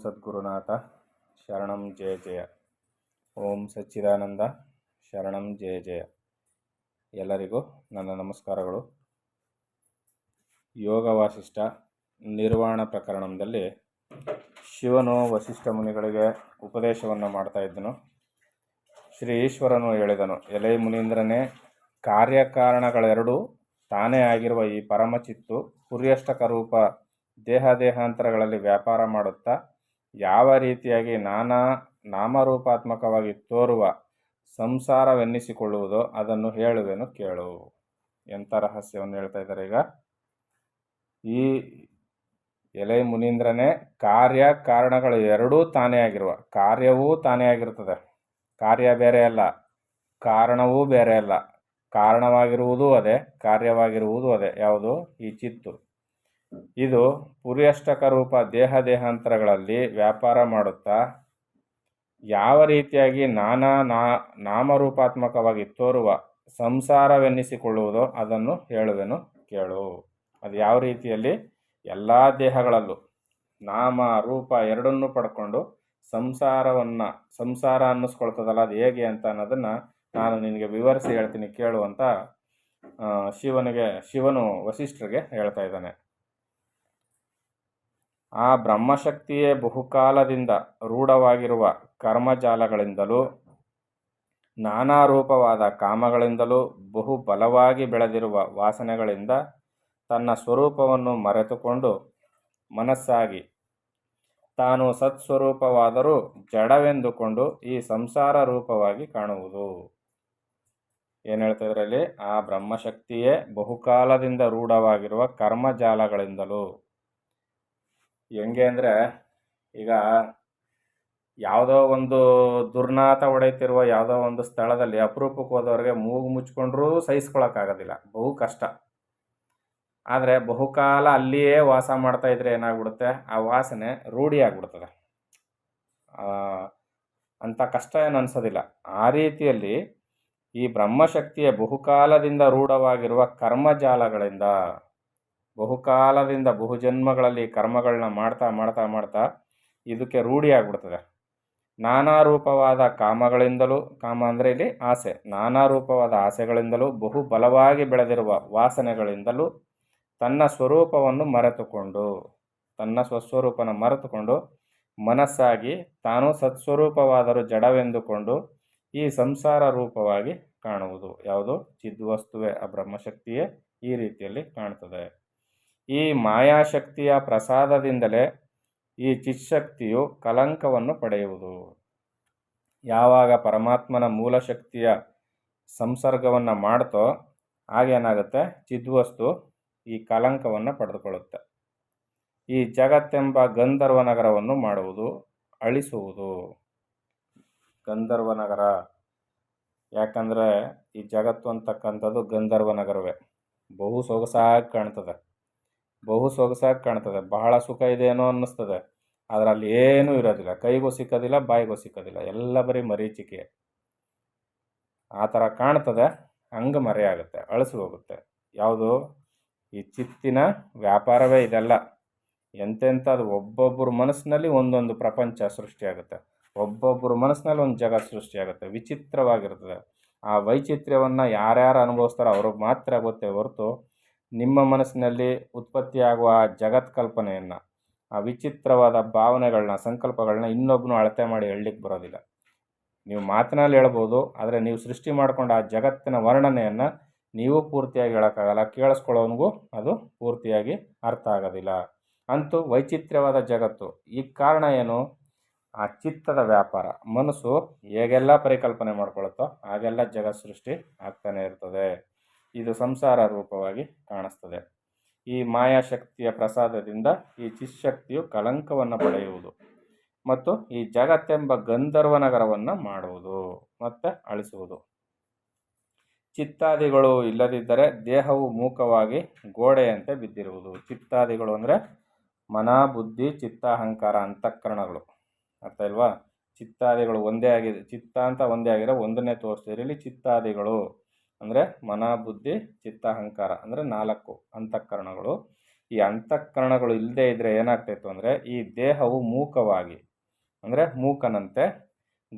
ಸದ್ಗುರುನಾಥ ಶರಣಂ ಜಯ ಜಯ. ಓಂ ಸಚ್ಚಿದಾನಂದ ಶರಣಂ ಜಯ ಜಯ. ಎಲ್ಲರಿಗೂ ನನ್ನ ನಮಸ್ಕಾರಗಳು. ಯೋಗ ವಾಸಿಷ್ಠ ನಿರ್ವಾಣ ಪ್ರಕರಣದಲ್ಲಿ ಶಿವನು ವಸಿಷ್ಠ ಮುನಿಗಳಿಗೆ ಉಪದೇಶವನ್ನು ಮಾಡ್ತಾ ಇದ್ದನು. ಶ್ರೀ ಈಶ್ವರನು ಹೇಳಿದನು, ಎಲೈ ಮುನೀಂದ್ರನೇ, ಕಾರ್ಯಕಾರಣಗಳೆರಡೂ ತಾನೇ ಆಗಿರುವ ಈ ಪರಮಚಿತ್ತು ಪುರ್ಯಷ್ಟಕ ರೂಪ ದೇಹಾಂತರಗಳಲ್ಲಿ ವ್ಯಾಪಾರ ಮಾಡುತ್ತಾ ಯಾವ ರೀತಿಯಾಗಿ ನಾನಾ ನಾಮರೂಪಾತ್ಮಕವಾಗಿ ತೋರುವ ಸಂಸಾರವೆನ್ನಿಸಿಕೊಳ್ಳುವುದೋ ಅದನ್ನು ಹೇಳುವೆನು ಕೇಳು. ಎಂಥ ರಹಸ್ಯವನ್ನು ಹೇಳ್ತಾ ಇದ್ದಾರೆ ಈಗ. ಈ ಎಲೈ ಮುನೀಂದ್ರನೇ, ಕಾರ್ಯ ಕಾರಣಗಳು ಎರಡೂ ತಾನೇ ಆಗಿರುವ, ಕಾರ್ಯವೂ ತಾನೇ ಆಗಿರುತ್ತದೆ, ಕಾರ್ಯ ಬೇರೆ ಅಲ್ಲ, ಕಾರಣವೂ ಬೇರೆ ಅಲ್ಲ. ಕಾರಣವಾಗಿರುವುದೂ ಅದೇ, ಕಾರ್ಯವಾಗಿರುವುದೂ ಅದೇ. ಯಾವುದು? ಈ ಚಿತ್ತು. ಇದು ಪುರ್ಯಷ್ಟಕ ರೂಪ ದೇಹಾಂತರಗಳಲ್ಲಿ ವ್ಯಾಪಾರ ಮಾಡುತ್ತಾ ಯಾವ ರೀತಿಯಾಗಿ ನಾನಾ ನಾಮರೂಪಾತ್ಮಕವಾಗಿ ತೋರುವ ಸಂಸಾರವೆನ್ನಿಸಿಕೊಳ್ಳುವುದೋ ಅದನ್ನು ಹೇಳುವೆನು ಕೇಳು. ಅದು ಯಾವ ರೀತಿಯಲ್ಲಿ? ಎಲ್ಲ ದೇಹಗಳಲ್ಲೂ ನಾಮ ರೂಪ ಎರಡನ್ನೂ ಪಡ್ಕೊಂಡು ಸಂಸಾರ ಅನ್ನಿಸ್ಕೊಳ್ತದಲ್ಲ, ಅದು ಹೇಗೆ ಅಂತ ಅನ್ನೋದನ್ನು ನಾನು ನಿನಗೆ ವಿವರಿಸಿ ಹೇಳ್ತೀನಿ ಕೇಳು ಅಂತ ಶಿವನು ವಸಿಷ್ಠರಿಗೆ ಹೇಳ್ತಾ ಇದ್ದಾನೆ. ಆ ಬ್ರಹ್ಮಶಕ್ತಿಯೇ ಬಹುಕಾಲದಿಂದ ರೂಢವಾಗಿರುವ ಕರ್ಮಜಾಲಗಳಿಂದಲೂ ನಾನಾ ರೂಪವಾದ ಕಾಮಗಳಿಂದಲೂ ಬಹು ಬಲವಾಗಿ ಬೆಳೆದಿರುವ ವಾಸನೆಗಳಿಂದ ತನ್ನ ಸ್ವರೂಪವನ್ನು ಮರೆತುಕೊಂಡು ಮನಸ್ಸಾಗಿ ತಾನು ಸತ್ಸ್ವರೂಪವಾದರೂ ಜಡವೆಂದುಕೊಂಡು ಈ ಸಂಸಾರ ರೂಪವಾಗಿ ಕಾಣುವುದು. ಏನು ಹೇಳ್ತಾ ಇದರಲ್ಲಿ? ಆ ಬ್ರಹ್ಮಶಕ್ತಿಯೇ ಬಹುಕಾಲದಿಂದ ರೂಢವಾಗಿರುವ ಕರ್ಮಜಾಲಗಳಿಂದಲೂ. ಹೆಂಗೆ ಅಂದರೆ, ಈಗ ಯಾವುದೋ ಒಂದು ದುರ್ನಾತ ಹೊಡೆಯುತ್ತಿರುವ ಯಾವುದೋ ಒಂದು ಸ್ಥಳದಲ್ಲಿ ಅಪರೂಪಕ್ಕೆ ಹೋದವ್ರಿಗೆ ಮೂಗು ಮುಚ್ಕೊಂಡ್ರೂ ಸಹಿಸ್ಕೊಳಕ್ಕಾಗೋದಿಲ್ಲ, ಬಹು ಕಷ್ಟ. ಆದರೆ ಬಹುಕಾಲ ಅಲ್ಲಿಯೇ ವಾಸ ಮಾಡ್ತಾ ಇದ್ರೆ ಏನಾಗ್ಬಿಡುತ್ತೆ, ಆ ವಾಸನೆ ರೂಢಿ ಆಗ್ಬಿಡ್ತದೆ. ಅಂಥ ಕಷ್ಟ ಏನು ಅನಿಸೋದಿಲ್ಲ. ಆ ರೀತಿಯಲ್ಲಿ ಈ ಬ್ರಹ್ಮಶಕ್ತಿಯ ಬಹುಕಾಲದಿಂದ ರೂಢವಾಗಿರುವ ಕರ್ಮಜಾಲಗಳಿಂದ, ಬಹುಕಾಲದಿಂದ ಬಹುಜನ್ಮಗಳಲ್ಲಿ ಕರ್ಮಗಳನ್ನ ಮಾಡ್ತಾ ಮಾಡ್ತಾ ಮಾಡ್ತಾ ಇದಕ್ಕೆ ರೂಢಿ ಆಗ್ಬಿಡ್ತದೆ. ನಾನಾ ರೂಪವಾದ ಕಾಮಗಳಿಂದಲೂ, ಕಾಮ ಅಂದರೆ ಇಲ್ಲಿ ಆಸೆ, ನಾನಾ ರೂಪವಾದ ಆಸೆಗಳಿಂದಲೂ ಬಹು ಬಲವಾಗಿ ಬೆಳೆದಿರುವ ವಾಸನೆಗಳಿಂದಲೂ ತನ್ನ ಸ್ವರೂಪವನ್ನು ಮರೆತುಕೊಂಡು, ತನ್ನ ಸ್ವಸ್ವರೂಪನ ಮರೆತುಕೊಂಡು ಮನಸ್ಸಾಗಿ ತಾನು ಸತ್ಸ್ವರೂಪವಾದರೂ ಜಡವೆಂದುಕೊಂಡು ಈ ಸಂಸಾರ ರೂಪವಾಗಿ ಕಾಣುವುದು. ಯಾವುದು? ಚಿದ್ವಸ್ತುವೆ, ಆ ಬ್ರಹ್ಮಶಕ್ತಿಯೇ ಈ ರೀತಿಯಲ್ಲಿ ಕಾಣ್ತದೆ. ಈ ಮಾಯಾಶಕ್ತಿಯ ಪ್ರಸಾದದಿಂದಲೇ ಈ ಚಿತ್ಶಕ್ತಿಯು ಕಲಂಕವನ್ನು ಪಡೆಯುವುದು. ಯಾವಾಗ ಪರಮಾತ್ಮನ ಮೂಲಶಕ್ತಿಯ ಸಂಸರ್ಗವನ್ನು ಮಾಡ್ತೋ ಆಗೇನಾಗುತ್ತೆ, ಚಿದ್ವಸ್ತು ಈ ಕಲಂಕವನ್ನು ಪಡೆದುಕೊಳ್ಳುತ್ತೆ. ಈ ಜಗತ್ತೆಂಬ ಗಂಧರ್ವ ನಗರವನ್ನು ಮಾಡುವುದು, ಅಳಿಸುವುದು. ಗಂಧರ್ವ ನಗರ ಯಾಕಂದರೆ ಈ ಜಗತ್ತು ಅಂತಕ್ಕಂಥದ್ದು ಗಂಧರ್ವ ನಗರವೇ. ಬಹು ಸೊಗಸಾಗಿ ಕಾಣ್ತದೆ, ಬಹಳ ಸುಖ ಇದೆಯೇನೋ ಅನ್ನಿಸ್ತದೆ. ಅದರಲ್ಲಿ ಏನೂ ಇರೋದಿಲ್ಲ, ಕೈಗೂ ಸಿಕ್ಕೋದಿಲ್ಲ, ಬಾಯಿಗೂ ಸಿಕ್ಕೋದಿಲ್ಲ, ಎಲ್ಲ ಬರೀ ಮರೀಚಿಕೆ. ಆ ಥರ ಕಾಣ್ತದೆ, ಹಂಗೆ ಮರೆಯಾಗುತ್ತೆ, ಅಳಿಸಿ ಹೋಗುತ್ತೆ. ಯಾವುದು? ಈ ಚಿತ್ತಿನ ವ್ಯಾಪಾರವೇ ಇದೆಲ್ಲ. ಎಂತೆಂಥದ್ದು, ಒಬ್ಬೊಬ್ಬರ ಮನಸ್ಸಿನಲ್ಲಿ ಒಂದೊಂದು ಪ್ರಪಂಚ ಸೃಷ್ಟಿಯಾಗುತ್ತೆ, ಒಬ್ಬೊಬ್ಬರ ಮನಸ್ಸಿನಲ್ಲಿ ಒಂದು ಜಗತ್ತು ಸೃಷ್ಟಿಯಾಗುತ್ತೆ, ವಿಚಿತ್ರವಾಗಿರ್ತದೆ. ಆ ವೈಚಿತ್ರ್ಯವನ್ನು ಯಾರ್ಯಾರು ಅನುಭವಿಸ್ತಾರೋ ಅವ್ರಿಗೆ ಮಾತ್ರ ಗೊತ್ತೇ ಹೊರತು ನಿಮ್ಮ ಮನಸ್ಸಿನಲ್ಲಿ ಉತ್ಪತ್ತಿಯಾಗುವ ಜಗತ್ ಕಲ್ಪನೆಯನ್ನು, ಆ ವಿಚಿತ್ರವಾದ ಭಾವನೆಗಳನ್ನ, ಸಂಕಲ್ಪಗಳನ್ನ ಇನ್ನೊಬ್ಬನು ಅಳತೆ ಮಾಡಿ ಹೇಳಲಿಕ್ಕೆ ಬರೋದಿಲ್ಲ. ನೀವು ಮಾತಿನಲ್ಲಿ ಹೇಳ್ಬೋದು, ಆದರೆ ನೀವು ಸೃಷ್ಟಿ ಮಾಡ್ಕೊಂಡು ಆ ಜಗತ್ತಿನ ವರ್ಣನೆಯನ್ನು ನೀವು ಪೂರ್ತಿಯಾಗಿ ಹೇಳೋಕ್ಕಾಗಲ್ಲ, ಕೇಳಿಸ್ಕೊಳ್ಳೋನಿಗೂ ಅದು ಪೂರ್ತಿಯಾಗಿ ಅರ್ಥ ಆಗೋದಿಲ್ಲ. ಅಂತೂ ವೈಚಿತ್ರ್ಯವಾದ ಜಗತ್ತು. ಈ ಕಾರಣ ಏನು? ಆ ಚಿತ್ತದ ವ್ಯಾಪಾರ. ಮನಸ್ಸು ಹೇಗೆಲ್ಲ ಪರಿಕಲ್ಪನೆ ಮಾಡ್ಕೊಳುತ್ತೋ ಹಾಗೆಲ್ಲ ಜಗತ್ ಸೃಷ್ಟಿ ಆಗ್ತಾನೆ ಇರ್ತದೆ. ಇದು ಸಂಸಾರ ರೂಪವಾಗಿ ಕಾಣಿಸ್ತದೆ. ಈ ಮಾಯಾಶಕ್ತಿಯ ಪ್ರಸಾದದಿಂದ ಈ ಚಿತ್ಶಕ್ತಿಯು ಕಲಂಕವನ್ನು ಪಡೆಯುವುದು ಮತ್ತು ಈ ಜಗತ್ತೆಂಬ ಗಂಧರ್ವ ನಗರವನ್ನು ಮಾಡುವುದು ಮತ್ತು ಅಳಿಸುವುದು. ಚಿತ್ತಾದಿಗಳು ಇಲ್ಲದಿದ್ದರೆ ದೇಹವು ಮೂಕವಾಗಿ ಗೋಡೆಯಂತೆ ಬಿದ್ದಿರುವುದು. ಚಿತ್ತಾದಿಗಳು ಅಂದರೆ ಮನ, ಬುದ್ಧಿ, ಚಿತ್ತ, ಅಹಂಕಾರ, ಅಂತಃಕರಣಗಳು. ಅರ್ಥ ಇಲ್ವಾ? ಚಿತ್ತಾದಿಗಳು ಒಂದೇ ಆಗಿದೆ, ಚಿತ್ತ ಅಂತ ಒಂದೇ ಆಗಿರೋ ಒಂದನ್ನೇ ತೋರಿಸ್ತೀರಿ. ಇಲ್ಲಿ ಚಿತ್ತಾದಿಗಳು ಅಂದರೆ ಮನ, ಬುದ್ಧಿ, ಚಿತ್ತ, ಅಹಂಕಾರ ಅಂದರೆ 4 ಅಂತಃಕರಣಗಳು. ಈ ಅಂತಃಕರಣಗಳು ಇಲ್ಲದೇ ಇದ್ದರೆ ಏನಾಗ್ತಾಯಿತ್ತು ಅಂದರೆ ಈ ದೇಹವು ಮೂಕವಾಗಿ ಅಂದರೆ ಮೂಕನಂತೆ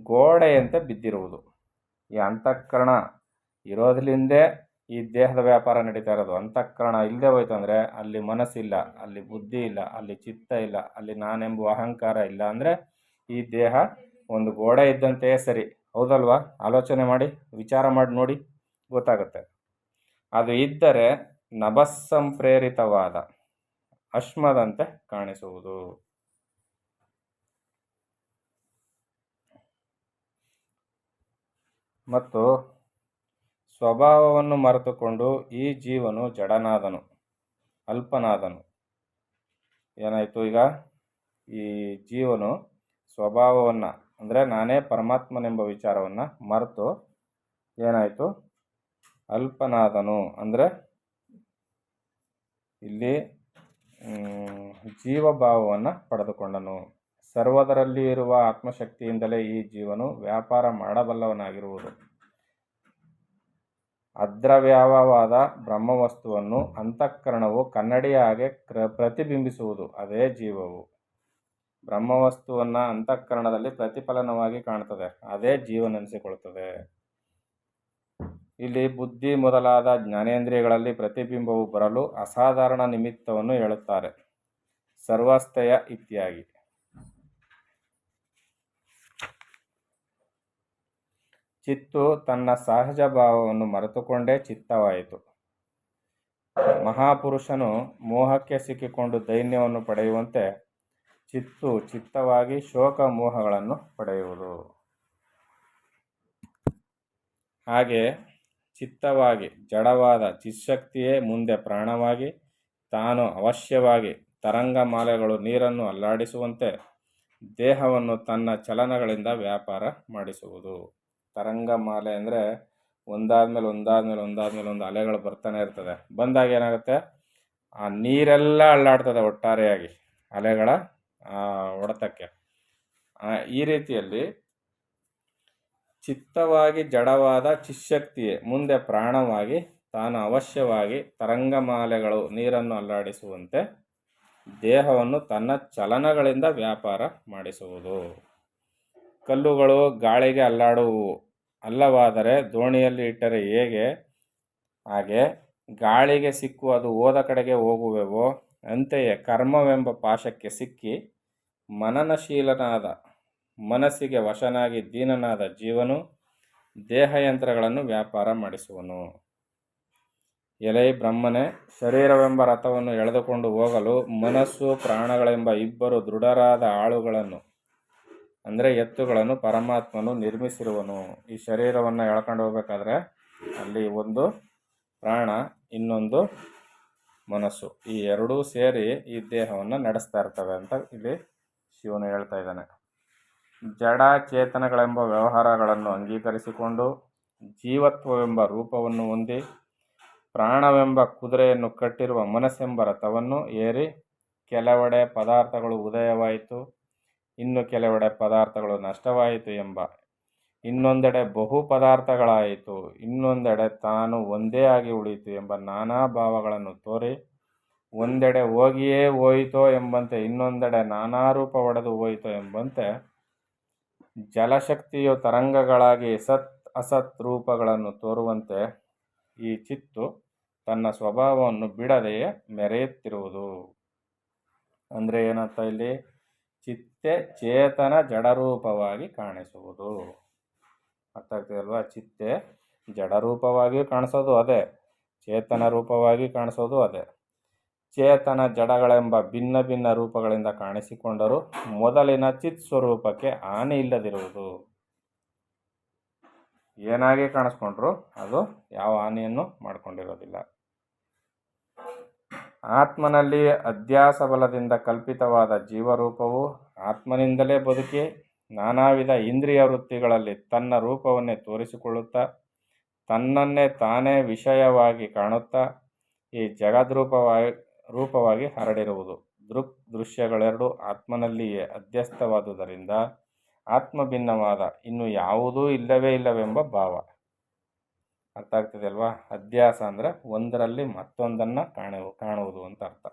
ಗೋಡೆಯಂತೆ ಬಿದ್ದಿರುವುದು. ಈ ಅಂತಃಕರಣ ಇರೋದ್ರಿಂದೇ ಈ ದೇಹದ ವ್ಯಾಪಾರ ನಡೀತಾ ಇರೋದು. ಅಂತಃಕರಣ ಇಲ್ಲದೆ ಹೋಯ್ತು ಅಂದರೆ ಅಲ್ಲಿ ಮನಸ್ಸಿಲ್ಲ, ಅಲ್ಲಿ ಬುದ್ಧಿ ಇಲ್ಲ, ಅಲ್ಲಿ ಚಿತ್ತ ಇಲ್ಲ, ಅಲ್ಲಿ ನಾನೆಂಬುವ ಅಹಂಕಾರ ಇಲ್ಲ. ಅಂದರೆ ಈ ದೇಹ ಒಂದು ಗೋಡೆ ಇದ್ದಂತೆಯೇ ಸರಿ. ಹೌದಲ್ವಾ? ಆಲೋಚನೆ ಮಾಡಿ, ವಿಚಾರ ಮಾಡಿ ನೋಡಿ, ಗೊತ್ತಾಗುತ್ತೆ. ಅದು ಇದ್ದರೆ ನಭಸ್ಸಂಪ್ರೇರಿತವಾದ ಅಶ್ಮದಂತೆ ಕಾಣಿಸುವುದು. ಮತ್ತು ಸ್ವಭಾವವನ್ನು ಮರೆತುಕೊಂಡು ಈ ಜೀವನು ಜಡನಾದನು, ಅಲ್ಪನಾದನು. ಏನಾಯಿತು ಈಗ? ಈ ಜೀವನು ಸ್ವಭಾವವನ್ನು ಅಂದರೆ ನಾನೇ ಪರಮಾತ್ಮನೆಂಬ ವಿಚಾರವನ್ನು ಮರೆತು ಏನಾಯಿತು? ಅಲ್ಪನಾದನು. ಅಂದರೆ ಇಲ್ಲಿ ಜೀವಭಾವವನ್ನು ಪಡೆದುಕೊಂಡನು. ಸರ್ವದರಲ್ಲಿ ಇರುವ ಆತ್ಮಶಕ್ತಿಯಿಂದಲೇ ಈ ಜೀವನು ವ್ಯಾಪಾರ ಮಾಡಬಲ್ಲವನಾಗಿರುವುದು. ಅದ್ರವ್ಯವಾದ ಬ್ರಹ್ಮವಸ್ತುವನ್ನು ಅಂತಃಕರಣವು ಕನ್ನಡಿಯ ಹಾಗೆ ಪ್ರತಿಬಿಂಬಿಸುವುದು. ಅದೇ ಜೀವವು ಬ್ರಹ್ಮವಸ್ತುವನ್ನು ಅಂತಃಕರಣದಲ್ಲಿ ಪ್ರತಿಫಲನವಾಗಿ ಕಾಣ್ತದೆ. ಅದೇ ಜೀವನೆನಿಸಿಕೊಳ್ಳುತ್ತದೆ. ಇಲ್ಲಿ ಬುದ್ಧಿ ಮೊದಲಾದ ಜ್ಞಾನೇಂದ್ರಿಯಗಳಲ್ಲಿ ಪ್ರತಿಬಿಂಬವು ಬರಲು ಅಸಾಧಾರಣ ನಿಮಿತ್ತವನ್ನು ಹೇಳುತ್ತಾರೆ. ಸರ್ವಸ್ಥಯ ಇತ್ಯಾದಿ. ಚಿತ್ತು ತನ್ನ ಸಹಜ ಭಾವವನ್ನು ಮರೆತುಕೊಂಡೇ ಚಿತ್ತವಾಯಿತು. ಮಹಾಪುರುಷನು ಮೋಹಕ್ಕೆ ಸಿಕ್ಕಿಕೊಂಡು ದೈನ್ಯವನ್ನು ಪಡೆಯುವಂತೆ ಚಿತ್ತವಾಗಿ ಶೋಕ ಮೋಹಗಳನ್ನು ಪಡೆಯುವುದು. ಹಾಗೆ ಚಿತ್ತವಾಗಿ ಜಡವಾದ ಚಿಶಕ್ತಿಯೇ ಮುಂದೆ ಪ್ರಾಣವಾಗಿ ತಾನು ಅವಶ್ಯವಾಗಿ ತರಂಗಮಾಲೆಗಳು ನೀರನ್ನು ಅಲ್ಲಾಡಿಸುವಂತೆ ದೇಹವನ್ನು ತನ್ನ ಚಲನಗಳಿಂದ ವ್ಯಾಪಾರ ಮಾಡಿಸುವುದು. ತರಂಗಮಾಲೆ ಅಂದರೆ ಒಂದಾದ್ಮೇಲೆ ಒಂದು ಅಲೆಗಳು ಬರ್ತಾನೆ ಇರ್ತದೆ. ಬಂದಾಗ ಏನಾಗುತ್ತೆ? ಆ ನೀರೆಲ್ಲ ಅಲ್ಲಾಡ್ತದೆ ಒಟ್ಟಾರೆಯಾಗಿ ಅಲೆಗಳ ಹೊಡೆತಕ್ಕೆ. ಈ ರೀತಿಯಲ್ಲಿ ಚಿತ್ತವಾಗಿ ಜಡವಾದ ಚಿಶಕ್ತಿಯೇ ಮುಂದೆ ಪ್ರಾಣವಾಗಿ ತಾನು ಅವಶ್ಯವಾಗಿ ತರಂಗಮಾಲೆಗಳು ನೀರನ್ನು ಅಲ್ಲಾಡಿಸುವಂತೆ ದೇಹವನ್ನು ತನ್ನ ಚಲನಗಳಿಂದ ವ್ಯಾಪಾರ ಮಾಡಿಸುವುದು. ಕಲ್ಲುಗಳು ಗಾಳಿಗೆ ಅಲ್ಲಾಡುವು ಅಲ್ಲವಾದರೆ ದೋಣಿಯಲ್ಲಿ ಇಟ್ಟರೆ ಹೇಗೆ? ಹಾಗೆ ಗಾಳಿಗೆ ಸಿಕ್ಕು ಅದು ಹೋದ ಕಡೆಗೆ ಹೋಗುವೆವೋ ಅಂತೆಯೇ ಕರ್ಮವೆಂಬ ಪಾಶಕ್ಕೆ ಸಿಕ್ಕಿ ಮನನಶೀಲನಾದ ಮನಸ್ಸಿಗೆ ವಶನಾಗಿ ದೀನನಾದ ಜೀವನು ದೇಹಯಂತ್ರಗಳನ್ನು ವ್ಯಾಪಾರ ಮಾಡಿಸುವನು. ಎಲೈ ಬ್ರಹ್ಮನೇ, ಶರೀರವೆಂಬ ರಥವನ್ನು ಎಳೆದುಕೊಂಡು ಹೋಗಲು ಮನಸ್ಸು ಪ್ರಾಣಗಳೆಂಬ ಇಬ್ಬರು ದೃಢರಾದ ಆಳುಗಳನ್ನು ಅಂದರೆ ಎತ್ತುಗಳನ್ನು ಪರಮಾತ್ಮನು ನಿರ್ಮಿಸಿರುವನು. ಈ ಶರೀರವನ್ನು ಎಳ್ಕೊಂಡು ಹೋಗ್ಬೇಕಾದ್ರೆ ಅಲ್ಲಿ ಒಂದು ಪ್ರಾಣ, ಇನ್ನೊಂದು ಮನಸ್ಸು, ಈ ಎರಡೂ ಸೇರಿ ಈ ದೇಹವನ್ನು ನಡೆಸ್ತಾ ಇರ್ತವೆ ಅಂತ ಇಲ್ಲಿ ಶಿವನು ಹೇಳ್ತಾ ಇದ್ದಾನೆ. ಜಡ ಚೇತನಗಳೆಂಬ ವ್ಯವಹಾರಗಳನ್ನು ಅಂಗೀಕರಿಸಿಕೊಂಡು ಜೀವತ್ವವೆಂಬ ರೂಪವನ್ನು ಹೊಂದಿ ಪ್ರಾಣವೆಂಬ ಕುದುರೆಯನ್ನು ಕಟ್ಟಿರುವ ಮನಸ್ಸೆಂಬ ರಥವನ್ನು ಏರಿ ಕೆಲವೆಡೆ ಪದಾರ್ಥಗಳು ಉದಯವಾಯಿತು, ಇನ್ನು ಕೆಲವೆಡೆ ಪದಾರ್ಥಗಳು ನಷ್ಟವಾಯಿತು ಎಂಬ, ಇನ್ನೊಂದೆಡೆ ಬಹು ಪದಾರ್ಥಗಳಾಯಿತು, ಇನ್ನೊಂದೆಡೆ ತಾನು ಒಂದೇ ಆಗಿ ಉಳಿಯಿತು ಎಂಬ ನಾನಾ ಭಾವಗಳನ್ನು ತೋರಿ ಒಂದೆಡೆ ಹೋಗಿಯೇ ಹೋಯಿತೋ ಎಂಬಂತೆ, ಇನ್ನೊಂದೆಡೆ ನಾನಾ ರೂಪ ಒಡೆದು ಹೋಯಿತೋ ಎಂಬಂತೆ ಜಲಶಕ್ತಿಯು ತರಂಗಗಳಾಗಿ ಸತ್ ಅಸತ್ ರೂಪಗಳನ್ನು ತೋರುವಂತೆ ಈ ಚಿತ್ತು ತನ್ನ ಸ್ವಭಾವವನ್ನು ಬಿಡದೆಯೇ ಮೆರೆಯುತ್ತಿರುವುದು. ಅಂದರೆ ಏನಂತ ಇಲ್ಲಿ? ಚಿತ್ತೆ ಚೇತನ ಜಡರೂಪವಾಗಿ ಕಾಣಿಸುವುದು. ಅರ್ಥ ಆಗ್ತಿದಲ್ವಾ? ಚಿತ್ತೆ ಜಡರೂಪವಾಗಿ ಕಾಣಿಸೋದು ಅದೇ, ಚೇತನ ರೂಪವಾಗಿ ಕಾಣಿಸೋದು ಅದೇ. ಚೇತನ ಜಡಗಳೆಂಬ ಭಿನ್ನ ಭಿನ್ನ ರೂಪಗಳಿಂದ ಕಾಣಿಸಿಕೊಂಡರೂ ಮೊದಲಿನ ಚಿತ್ ಸ್ವರೂಪಕ್ಕೆ ಹಾನಿ ಇಲ್ಲದಿರುವುದು. ಏನಾಗಿ ಕಾಣಿಸ್ಕೊಂಡ್ರು ಅದು ಯಾವ ಹಾನಿಯನ್ನು ಮಾಡಿಕೊಂಡಿರೋದಿಲ್ಲ. ಆತ್ಮನಲ್ಲಿ ಅಧ್ಯಾಸ ಬಲದಿಂದ ಕಲ್ಪಿತವಾದ ಜೀವರೂಪವು ಆತ್ಮನಿಂದಲೇ ಬದುಕಿ ನಾನಾ ವಿಧ ಇಂದ್ರಿಯ ವೃತ್ತಿಗಳಲ್ಲಿ ತನ್ನ ರೂಪವನ್ನೇ ತೋರಿಸಿಕೊಳ್ಳುತ್ತಾ ತನ್ನನ್ನೇ ತಾನೇ ವಿಷಯವಾಗಿ ಕಾಣುತ್ತಾ ಈ ರೂಪವಾಗಿ ಹರಡಿರುವುದು. ದೃಶ್ಯಗಳೆರಡು ಆತ್ಮನಲ್ಲಿಯೇ ಅಧ್ಯಸ್ಥವಾದುದರಿಂದ ಆತ್ಮಭಿನ್ನವಾದ ಇನ್ನು ಯಾವುದೂ ಇಲ್ಲವೇ ಇಲ್ಲವೆಂಬ ಭಾವ. ಅರ್ಥ ಆಗ್ತದೆ ಅಲ್ವಾ? ಅಧ್ಯಾಸ ಅಂದರೆ ಒಂದರಲ್ಲಿ ಮತ್ತೊಂದನ್ನು ಕಾಣುವುದು ಅಂತ ಅರ್ಥ.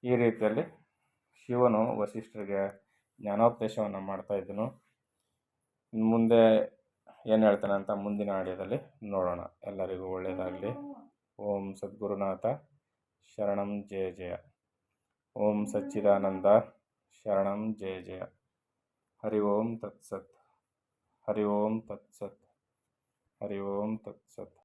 ಈ ರೀತಿಯಲ್ಲಿ ಶಿವನು ವಸಿಷ್ಠರಿಗೆ ಜ್ಞಾನೋಪದೇಶವನ್ನು ಮಾಡ್ತಾ ಇದ್ದನು. ಮುಂದೆ ಏನು ಹೇಳ್ತಾನೆ ಅಂತ ಮುಂದಿನ ಆಡಿಯೋದಲ್ಲಿ ನೋಡೋಣ. ಎಲ್ಲರಿಗೂ ಒಳ್ಳೆಯದಾಗಲಿ. ಓಂ ಸದ್ಗುರುನಾಥ ಶರಣಂ ಜಯ ಜಯ. ಓಂ ಸಚ್ಚಿದಾನಂದ ಶರಣಂ ಜಯ ಜಯ. ಹರಿ ಓಂ ತತ್ಸತ್. ಹರಿ ಓಂ ತತ್ಸತ್. ಹರಿ ಓಂ ತತ್ಸತ್.